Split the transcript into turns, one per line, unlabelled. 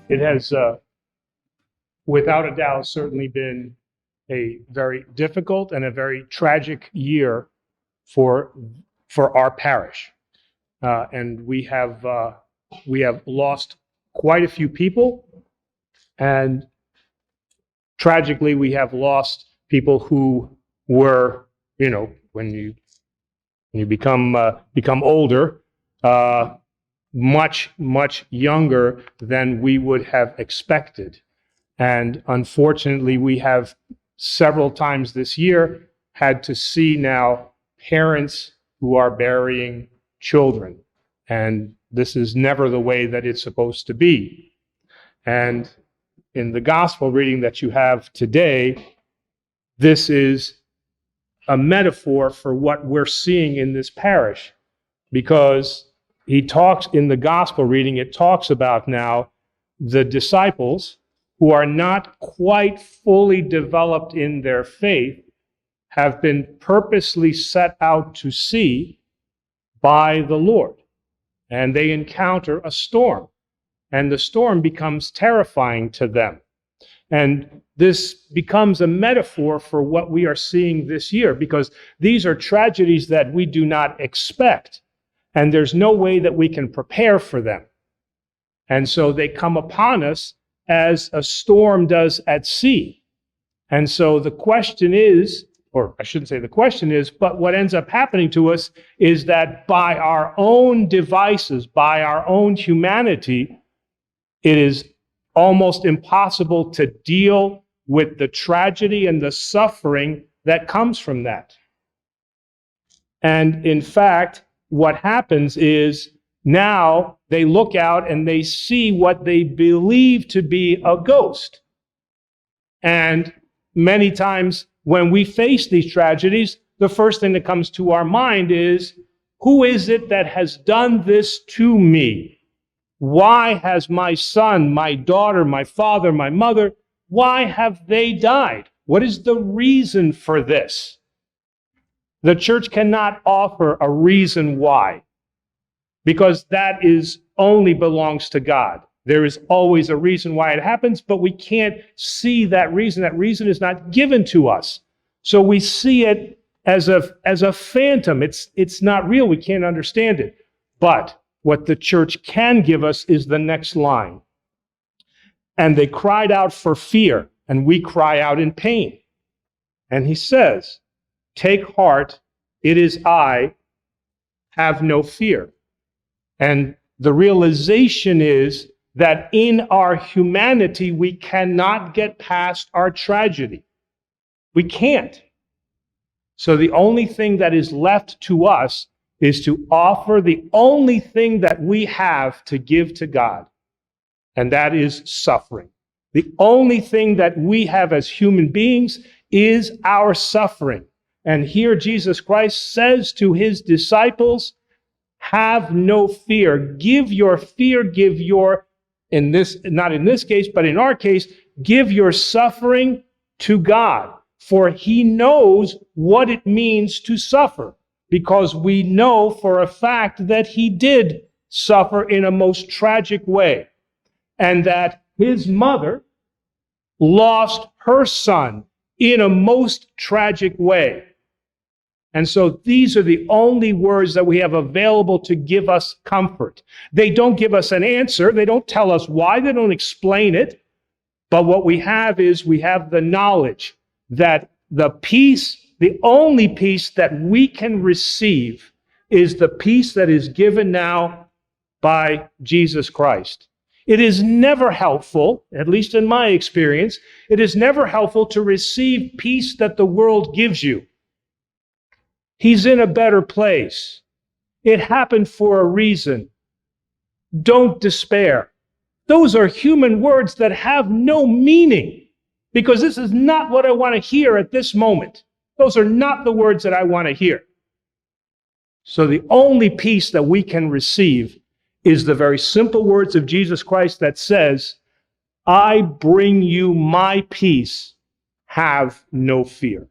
It has, without a doubt, certainly been a very difficult and a very tragic year for our parish, and we have lost quite a few people, and tragically, we have lost people who were, when you become older, much younger than we would have expected. And unfortunately, we have several times this year had to see now parents who are burying children. And this is never the way that it's supposed to be. And in the gospel reading that you have today, this is a metaphor for what we're seeing in this parish, because he talks in the gospel reading, it talks about now the disciples who are not quite fully developed in their faith have been purposely set out to sea by the Lord. And they encounter a storm, and the storm becomes terrifying to them. And this becomes a metaphor for what we are seeing this year, because these are tragedies that we do not expect, and there's no way that we can prepare for them. And so they come upon us as a storm does at sea. And so the question is, or I shouldn't say the question is, but what ends up happening to us is that by our own devices, by our own humanity, it is almost impossible to deal with the tragedy and the suffering that comes from that. And in fact, what happens is now they look out and they see what they believe to be a ghost. And many times when we face these tragedies, the first thing that comes to our mind is, who is it that has done this to me? Why has my son, my daughter, my father, my mother, why have they died? What is the reason for this? The church cannot offer a reason why, because that is only belongs to God. There is always a reason why it happens, but we can't see that reason. That reason is not given to us. So we see it as a phantom. It's not real. We can't understand it. But what the church can give us is the next line. And they cried out for fear, and we cry out in pain. And he says, take heart, it is I, have no fear. And the realization is that in our humanity, we cannot get past our tragedy. We can't. So the only thing that is left to us is to offer the only thing that we have to give to God, and that is suffering. The only thing that we have as human beings is our suffering. And here Jesus Christ says to his disciples, have no fear. Give your fear, give your, not in this case, but in our case, give your suffering to God, for he knows what it means to suffer, because we know for a fact that he did suffer in a most tragic way, and that his mother lost her son in a most tragic way. And so these are the only words that we have available to give us comfort. They don't give us an answer. They don't tell us why. They don't explain it. But what we have is we have the knowledge that the peace, the only peace that we can receive, is the peace that is given now by Jesus Christ. It is never helpful, at least in my experience, it is never helpful to receive peace that the world gives you. He's in a better place. It happened for a reason. Don't despair. Those are human words that have no meaning, because this is not what I want to hear at this moment. Those are not the words that I want to hear. So the only peace that we can receive is the very simple words of Jesus Christ that says, I bring you my peace, have no fear.